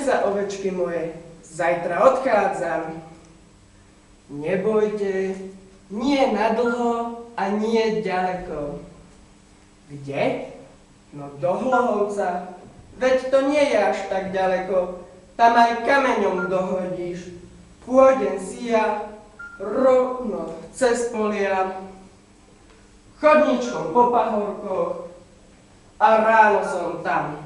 sa, ovečky moje, zajtra odchádzam. Nebojte, nie nadlho a nie ďaleko. Kde? No do Hlohovca. Veď to nie je až tak ďaleko. Tam aj kameňom dohodíš. Pôjdem si ja rovno cez polia, chodníčkom po pahorkoch a ráno som tam.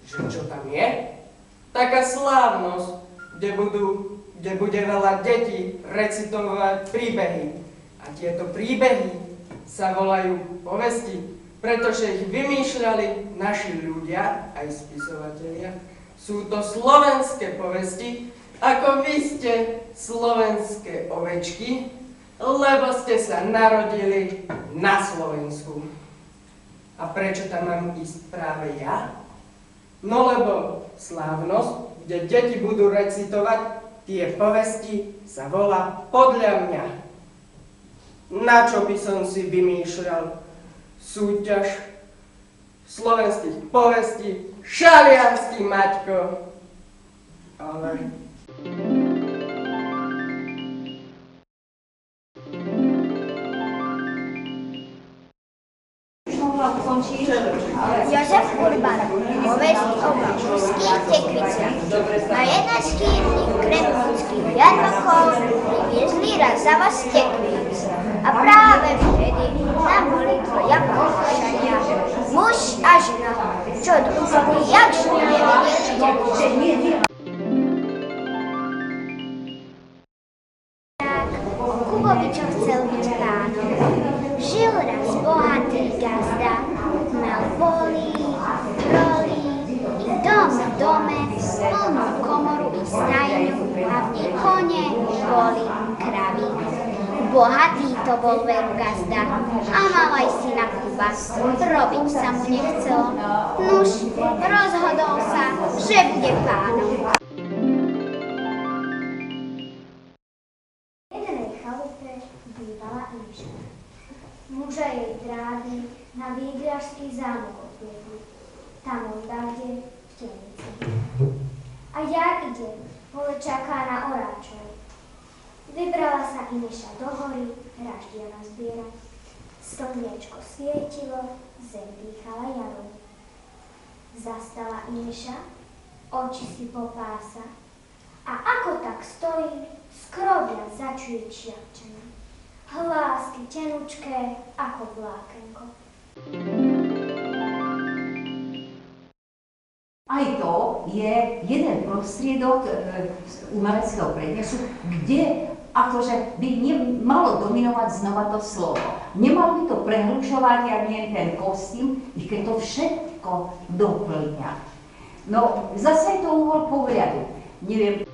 Že čo tam je? Taká slávnosť, kde bude veľa detí recitovať príbehy. A tieto príbehy sa volajú povesti, pretože ich vymýšľali naši ľudia, aj spisovatelia. Sú to slovenské povesti, ako vy ste slovenské ovečky, lebo ste sa narodili na Slovensku. A prečo tam mám ísť práve ja? No lebo slávnosť, kde deti budú recitovať tie povesti, sa volá podľa mňa. Na čo by som si vymýšľal súťaž slovenských povestí, šalianský Maťko. Ale... Jozef Urban, povesť o mužských tekviciach. Na jenačských kremlúckých jarmokov priviezli raz za vás tekvic. A práve vtedy tam boli dvaja pochopšania, muž a žena, čo dúfali, jakž nevedeli tekvice. O Kubovičoch chcel byť pánom. Žil raz bohatý gazda, mal polí, trolí, i dom v dome, plnú komoru i stajňu, a v nej kone, boli, kravy. Bohatý to bol veru gazda a mal aj syna Kuba. Robiť sa mu nechcelo. Nuž, rozhodol sa, že bude pánom. V jednej chalupe bývala Inša. Muža jej drády na výdľažský zámok odviedli. Tam on dáde v temnici. A jar ide, pole čaká na oráčov. Vybrala sa Ineša do hory, raždiana zbierať. Slniečko svietilo, zem dýchala jarou. Zastala Ineša, oči si popása a ako tak stojí, skrobia začuje čiapčenie. Hlásky tenučké ako vlákenko. Aj to je jeden prostriedok umeleckého prednesu, kde akože by malo dominovať znova to slovo. Nemalo by to prehlušovať ani ten kostým, i keď to všetko doplňa. No, zase je to uhol pohľadu. Neviem.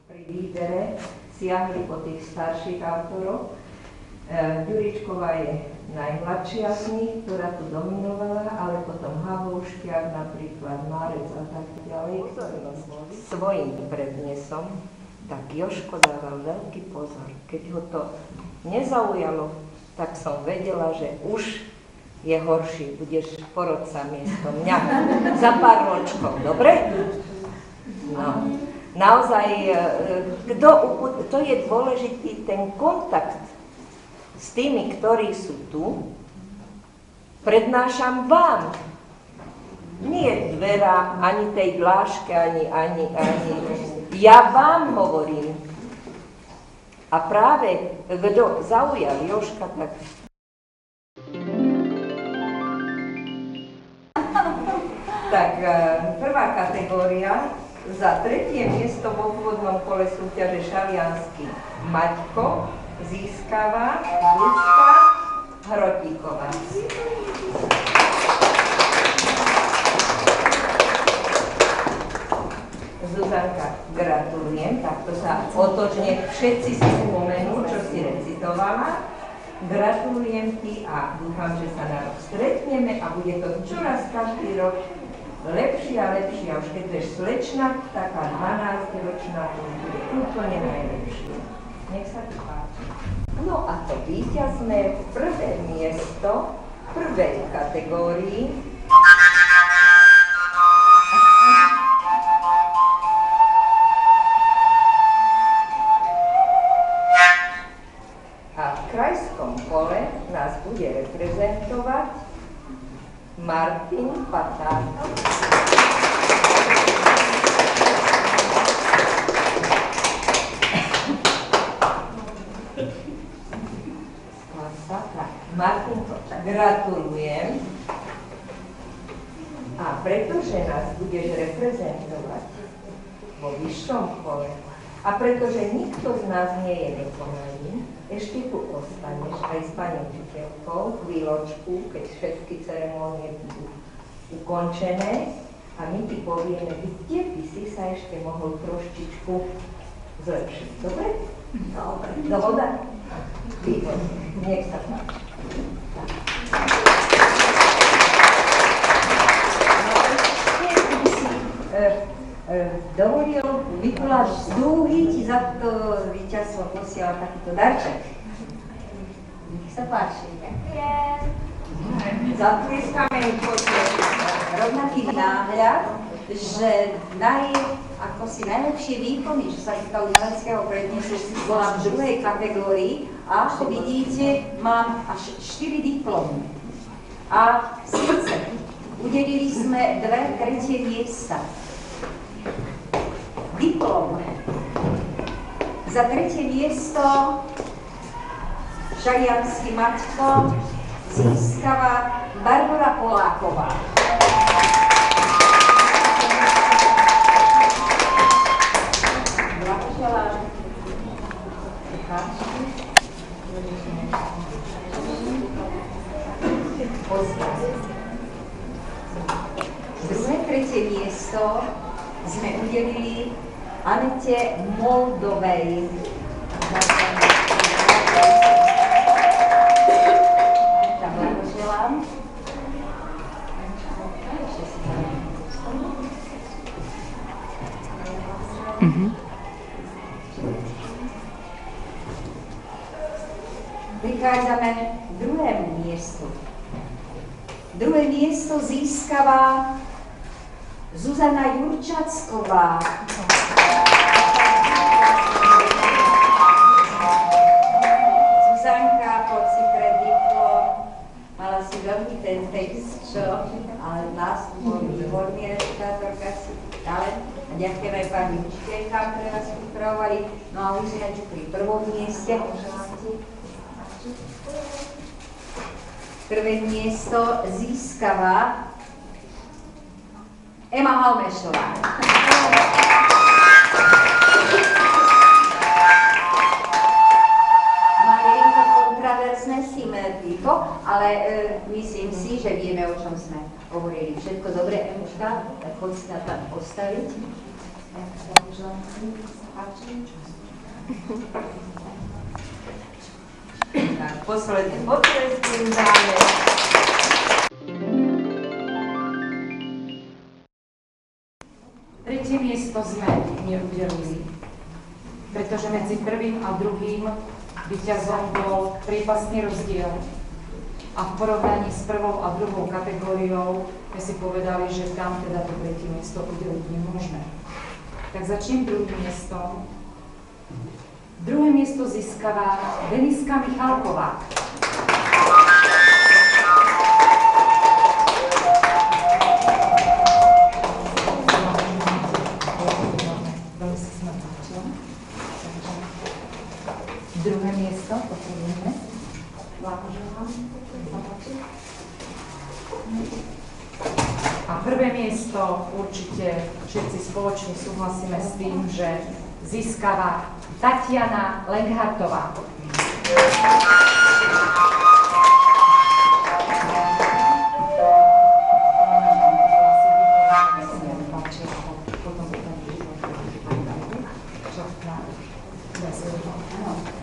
Pri výbere siahli po tých starších autoroch. Ďuričková je najmladšia z nich, ktorá tu dominovala, ale potom Havoušťák, napríklad Márec a tak ďalej, ktorí svojím prednesom, tak Jožko dával veľký pozor. Keď ho to nezaujalo, tak som vedela, že už je horší, budeš porodca miesto mňa za pár ročkov, dobre? No, naozaj, to je dôležitý ten kontakt s tými, ktorí sú tu, prednášam vám. Nie dverám, ani tej Bláške, ani. Ja vám hovorím. A práve, kto zaujal Jožka, tak prvá kategória, za tretie miesto vo pôvodnom kole súťaže Šaliansky Maťko získava Zuzka Hrotíková. Zuzanka, gratulujem, takto sa otočne všetci si spomenú, čo si recitovala. Gratulujem ti a dúfam, že sa na rok stretneme a bude to čoraz každý rok lepšie a lepšie. A už keď budeš slečna, taká 12-ročná, to bude úplne najlepšie. Nech sa ti páči. No a to víťazné prvé miesto v prvej kategórii bude reprezentovať Martin Patár. Martin Patár, gratulujem. A pretože nás budeš reprezentovať vo vyššom kole a pretože nikto z nás nie je dokonalý, ešte tu ostaneš aj s pani učiteľkou chvíľočku, keď všetky ceremónie budú ukončené a my ti povieme, kde by si sa ešte mohol trošičku zlepšiť. Dobre? Dobre. Dohoda? Výborné. Nech sa páči. Dovolil Mikuláš Dúhy ti za to víťazstvo posielal takýto darček. Nech sa páči. Ďakujem. Zatlieskame im rovnaký náhľad, že najlepšie výkony, čo sa týka umeleckého prednesu, bola v druhej kategórii a ako vidíte, mám až 4 diplomy. A síce udelili sme 2 tretie miesta. Diplom za tretie miesto Žaliansky Matko získava Barbora Poláková. Blahoželám. Druhé tretie miesto sme udelili Anete Moldovej. Tak blahoželám. Prichádzame k druhému miestu. Druhé miesto získava Zuzana Jurčacková. Zuzanka, poď si pre diplom. Mala si veľmi ten text, čo? Ale nás bol výborný recitátorka, si talent. A ďakujem aj pani učiteľkám, ktoré nás pripravovali. No a už sme pri prvom mieste. Prvé miesto získava Ema Halmešová. Malinko kontraverzné si Mertíko, ale myslím si, že vieme, o čom sme hovorili. Všetko dobre, Emuška, tak poď si na tam postaviť. Tak, posledný potlesk im dáme. Tretie miesto sme neudelili, pretože medzi prvým a druhým víťazom bol priepastný rozdiel. A v porovnaní s prvou a druhou kategóriou sme si povedali, že tam teda to tretie miesto udeliť nemôžeme. Tak začnem druhým miestom. Druhé miesto získava Deniska Michalková. Druhé miesto, potrebujeme. A prvé miesto určite všetci spoločne súhlasíme s tým, že získava Tatiana Lenghartová.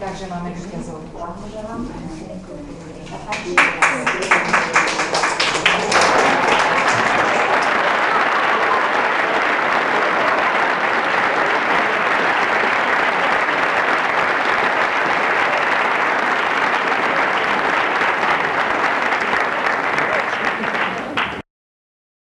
Takže máme víťazov.